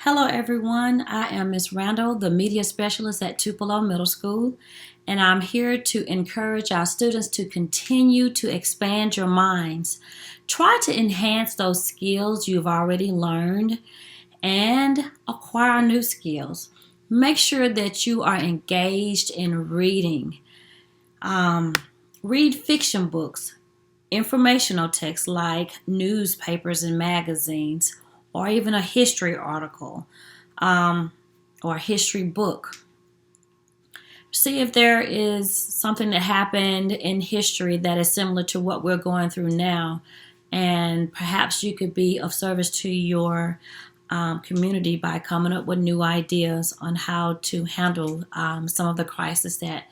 Hello everyone, I am Miss Randle, the Media Specialist at Tupelo Middle School, and I'm here to encourage our students to continue to expand your minds. Try to enhance those skills you've already learned and acquire new skills. Make sure that you are engaged in reading. Read fiction books, informational texts like newspapers and magazines, or even a history article um, or a history book. See if there is something that happened in history that is similar to what we're going through now, and perhaps you could be of service to your community by coming up with new ideas on how to handle some of the crisis that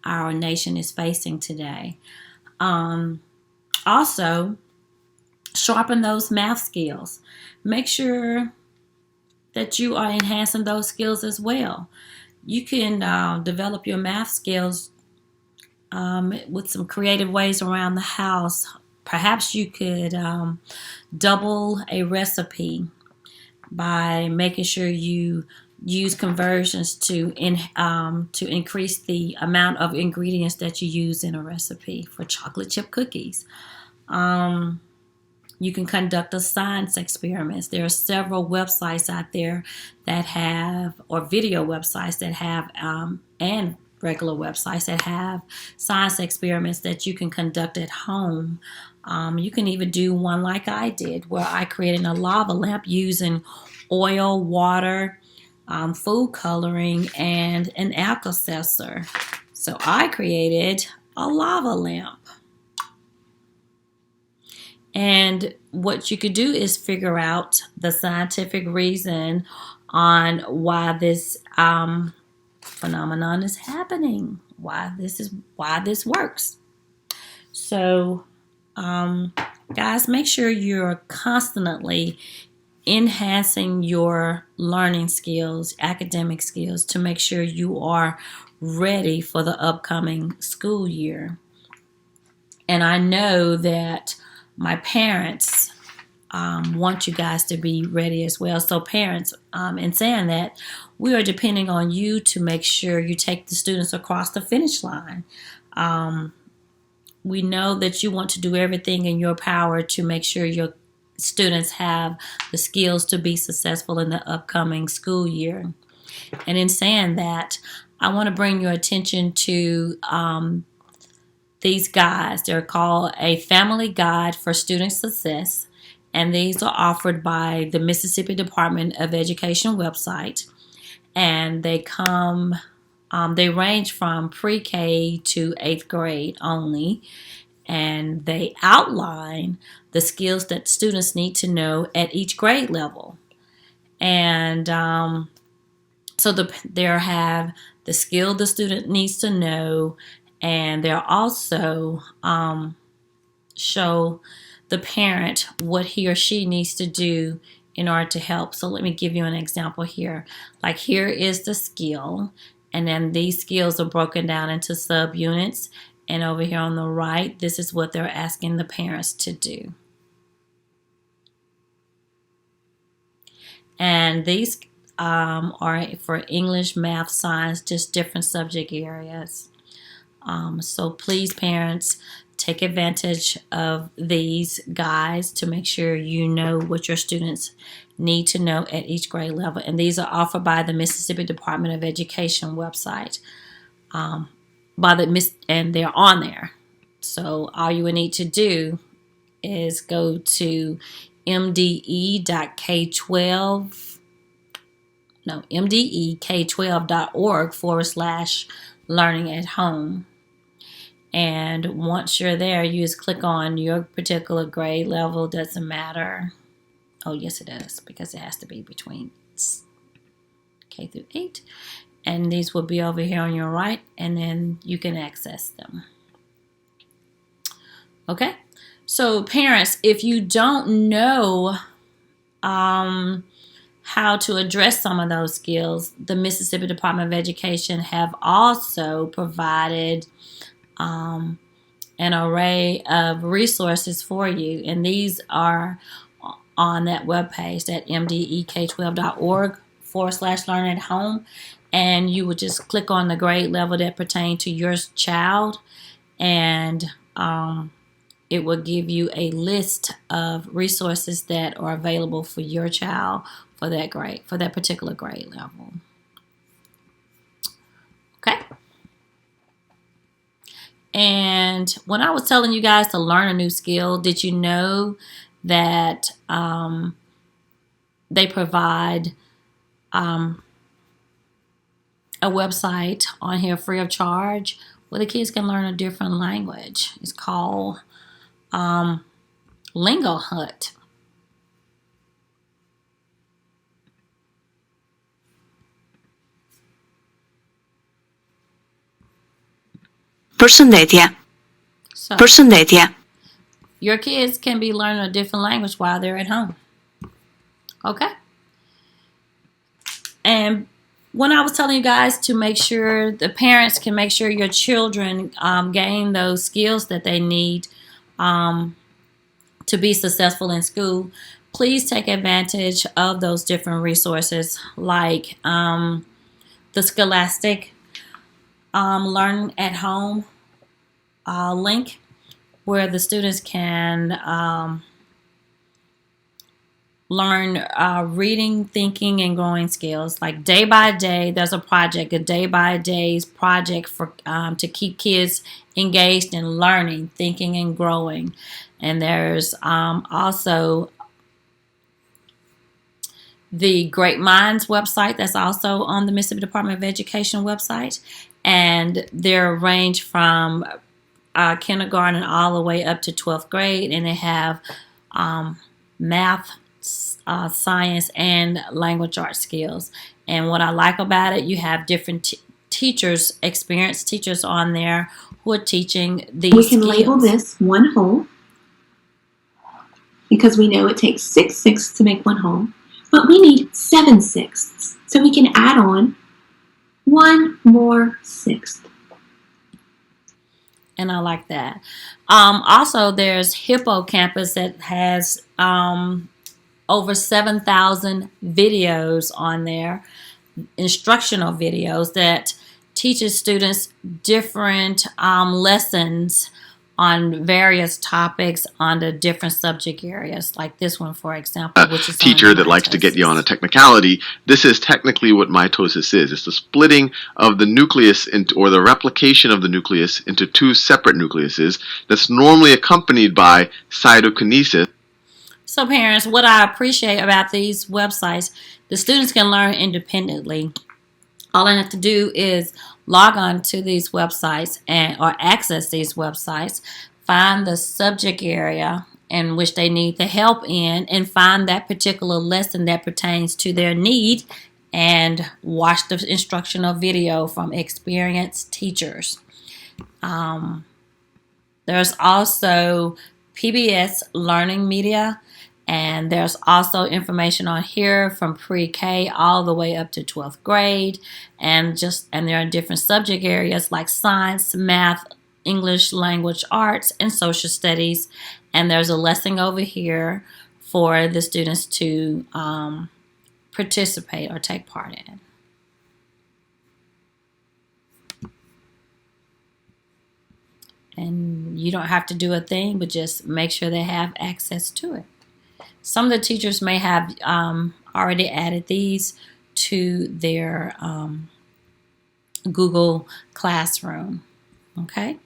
our nation is facing today. Also, sharpen those math skills. Make sure that you are enhancing those skills as well. You can develop your math skills with some creative ways around the house. Perhaps you could double a recipe by making sure you use conversions to increase the amount of ingredients that you use in a recipe for chocolate chip cookies. You can conduct a science experiments. There are several websites out there that have, or video websites that have, and regular websites that have science experiments that you can conduct at home. You can even do one like I did, where I created a lava lamp using oil, water, food coloring, and an Alka-Seltzer. So I created a lava lamp. And what you could do is figure out the scientific reason on why this phenomenon is happening, why this works. So, guys, make sure you're constantly enhancing your learning skills, academic skills, to make sure you are ready for the upcoming school year. And I know that my parents want you guys to be ready as well. So parents, in saying that, we are depending on you to make sure you take the students across the finish line. We know that you want to do everything in your power to make sure your students have the skills to be successful in the upcoming school year. And in saying that, I want to bring your attention to these guides. They're called a Family Guide for Student Success, and these are offered by the Mississippi Department of Education website, and they range from pre-K to 8th grade only, and they outline the skills that students need to know at each grade level. And so there have the skill the student needs to know, and they'll also show the parent what he or she needs to do in order to help. So let me give you an example here. Like, here is the skill, and then these skills are broken down into subunits. And over here on the right, this is what they're asking the parents to do. And these are for English, math, science, just different subject areas. So please, parents, take advantage of these guides to make sure you know what your students need to know at each grade level. And these are offered by the Mississippi Department of Education website. And they're on there. So all you would need to do is go to mdek12.org/learning at home. And once you're there, you just click on your particular grade level. Doesn't matter. Oh, yes, it does, because it has to be between K through 8. And these will be over here on your right, and then you can access them. Okay? So parents, if you don't know how to address some of those skills, the Mississippi Department of Education have also provided an array of resources for you, and these are on that webpage, that mdek12.org/learn at home, and you would just click on the grade level that pertain to your child, and it will give you a list of resources that are available for your child for that grade, for that particular grade level. Okay. And when I was telling you guys to learn a new skill, did you know that they provide a website on here free of charge where the kids can learn a different language? It's called Lingo Hut. Përshëndetje. So, Përshëndetje. your kids can be learning a different language while they're at home. Okay? And when I was telling you guys to make sure, the parents can make sure your children gain those skills that they need to be successful in school, please take advantage of those different resources like the Scholastic Learn at Home link, where the students can learn reading, thinking, and growing skills. Like day by day, there's a project, a day by day project for to keep kids engaged in learning, thinking, and growing. And there's also the Great Minds website that's also on the Mississippi Department of Education website. And they're range from kindergarten all the way up to 12th grade. And they have math, science, and language arts skills. And what I like about it, you have different teachers, experienced teachers on there who are teaching these skills. We can label this one whole because we know it takes 6/6 to make one whole, but we need 7/6, so we can add on 1 more 6th. And I like that. Also, there's Hippocampus that has over 7,000 videos on there, instructional videos that teaches students different lessons on various topics on the different subject areas, like this one, for example, which is teacher that likes to get you on a technicality. This is technically what mitosis is. It's the splitting of the nucleus or the replication of the nucleus into 2 separate nucleuses that's normally accompanied by cytokinesis. So parents, what I appreciate about these websites, the students can learn independently. All I have to do is log on to these websites or access these websites, find the subject area in which they need the help in, and find that particular lesson that pertains to their need, and watch the instructional video from experienced teachers. There's also PBS LearningMedia. And there's also information on here from pre-K all the way up to 12th grade. And there are different subject areas like science, math, English, language, arts, and social studies. And there's a lesson over here for the students to participate or take part in. And you don't have to do a thing, but just make sure they have access to it. Some of the teachers may have already added these to their Google Classroom. Okay?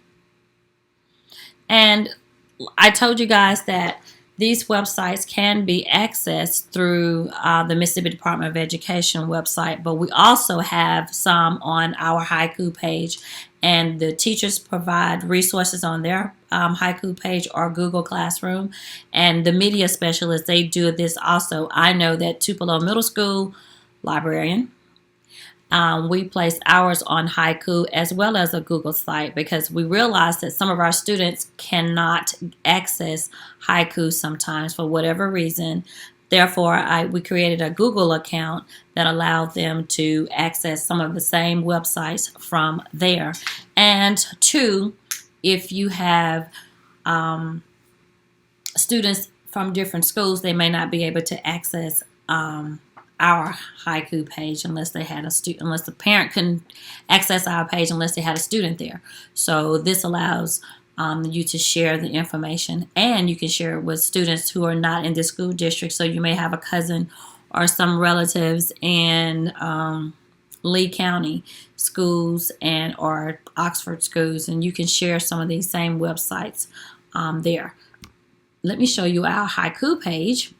And I told you guys that these websites can be accessed through the Mississippi Department of Education website, but we also have some on our Haiku page, and the teachers provide resources on their Haiku page or Google Classroom, and the media specialists, they do this also. I know that Tupelo Middle School librarian, we place ours on Haiku as well as a Google site, because we realize that some of our students cannot access Haiku sometimes for whatever reason. Therefore, we created a Google account that allowed them to access some of the same websites from there. And 2, if you have students from different schools, they may not be able to access our haiku page unless they had a student, unless the parent couldn't access our page unless they had a student there. So this allows you to share the information, and you can share it with students who are not in the school district. So you may have a cousin or some relatives in Lee County schools and or Oxford schools, and you can share some of these same websites there. Let me show you our haiku page.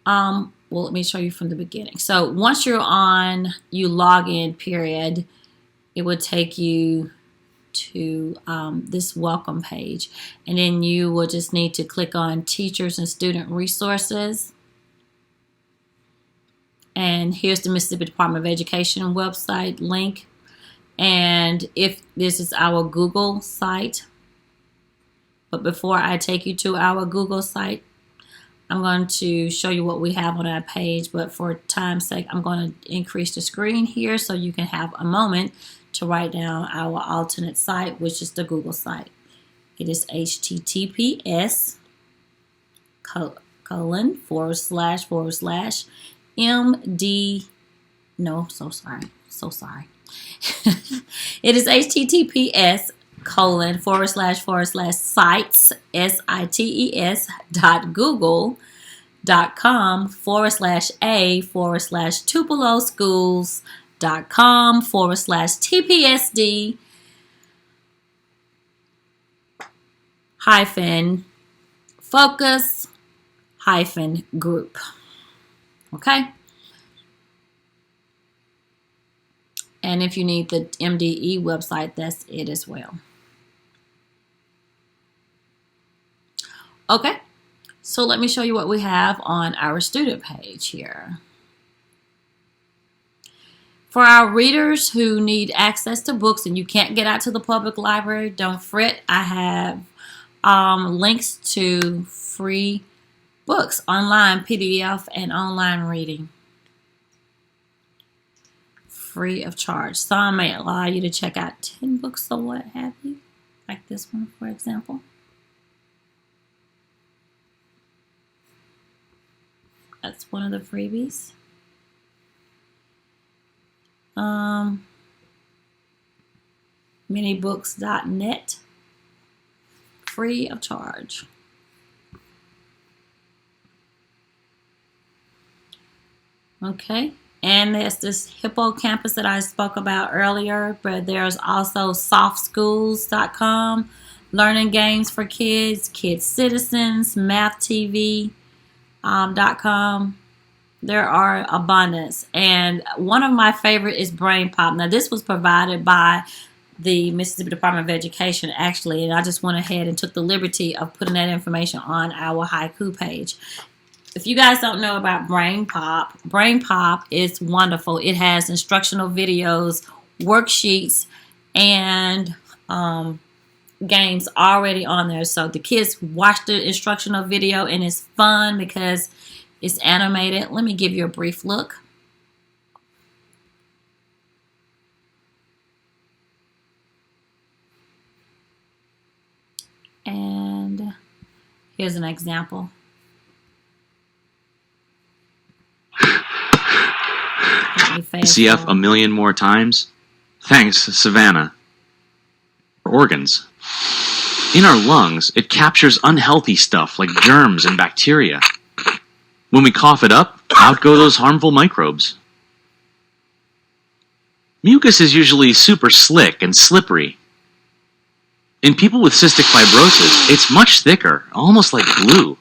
Well, let me show you from the beginning. So once you're on, you log in period, it will take you to this welcome page, and then you will just need to click on teachers and student resources. And here's the Mississippi Department of Education website link. And if this is our Google site, but before I take you to our Google site, I'm going to show you what we have on our page, but for time's sake, I'm going to increase the screen here so you can have a moment to write down our alternate site, which is the Google site. It is https:// MD, no, so sorry. It is https:// sites.google.com/a/TupeloSchools.com/TPSD focus group. Okay. And if you need the MDE website, that's it as well. Okay, so let me show you what we have on our student page here. For our readers who need access to books and you can't get out to the public library, don't fret. I have links to free books, online PDF and online reading, free of charge. Some may allow you to check out 10 books or what have you, like this one, for example. That's one of the freebies. Minibooks.net, free of charge. Okay, and there's this Hippocampus that I spoke about earlier, but there's also softschools.com, learning games for kids, Kids Citizens, MathTV.com. There are abundance, and one of my favorite is Brain Pop. Now this was provided by the Mississippi Department of Education actually, and I just went ahead and took the liberty of putting that information on our haiku page. If you guys don't know about Brain Pop is wonderful. It has instructional videos, worksheets, and games already on there. So the kids watch the instructional video and it's fun because it's animated. Let me give you a brief look. And here's an example. CF a million more times? Thanks, Savannah. Organs. In our lungs, it captures unhealthy stuff like germs and bacteria. When we cough it up, out go those harmful microbes. Mucus is usually super slick and slippery. In people with cystic fibrosis, it's much thicker, almost like glue.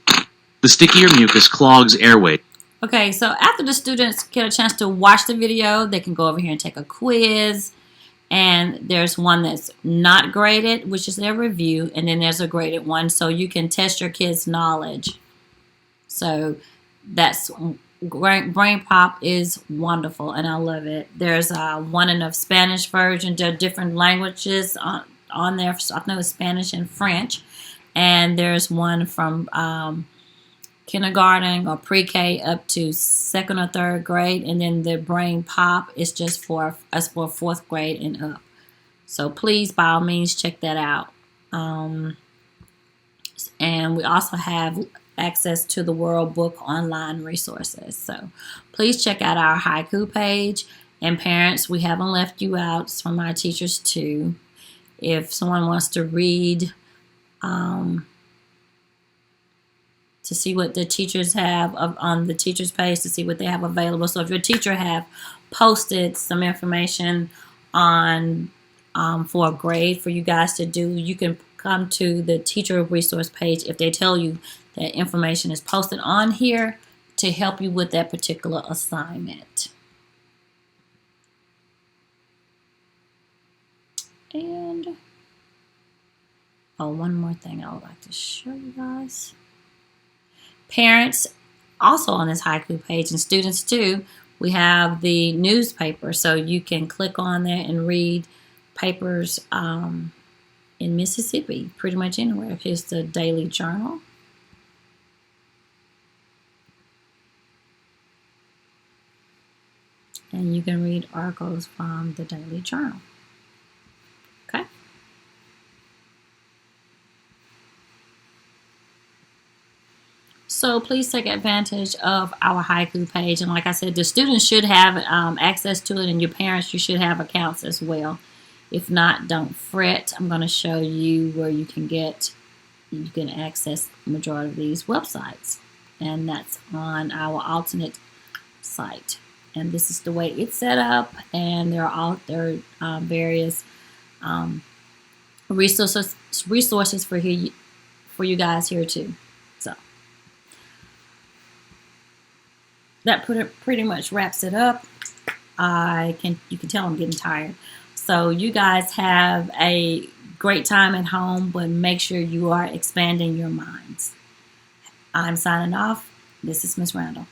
The stickier mucus clogs airways. Okay, so after the students get a chance to watch the video, they can go over here and take a quiz. And there's one that's not graded, which is their review. And then there's a graded one, so you can test your kids' knowledge. So that's Brain Pop is wonderful, and I love it. There's one in the Spanish version. There are different languages on there. So I know it's Spanish and French. And there's one from kindergarten or pre-K up to second or third grade, and then the Brain Pop is just for us for fourth grade and up. So please, by all means, check that out. And we also have access to the World Book online resources. So please check out our haiku page. And parents, we haven't left you out. It's from our teachers too. If someone wants to read, to see what the teachers have on the teachers page, to see what they have available. So if your teacher have posted some information on for a grade for you guys to do, you can come to the teacher resource page if they tell you that information is posted on here to help you with that particular assignment. And one more thing I would like to show you guys. Parents, also on this haiku page, and students too, we have the newspaper, so you can click on there and read papers in Mississippi, pretty much anywhere. Here's the Daily Journal. And you can read articles from the Daily Journal. Okay? So please take advantage of our haiku page. And like I said, the students should have access to it, and your parents, you should have accounts as well. If not, don't fret. I'm going to show you where you can access the majority of these websites. And that's on our alternate site. And this is the way it's set up. And there are various resources for you guys here too. So that pretty much wraps it up. You can tell I'm getting tired. So you guys have a great time at home, but make sure you are expanding your minds. I'm signing off. This is Miss Randle.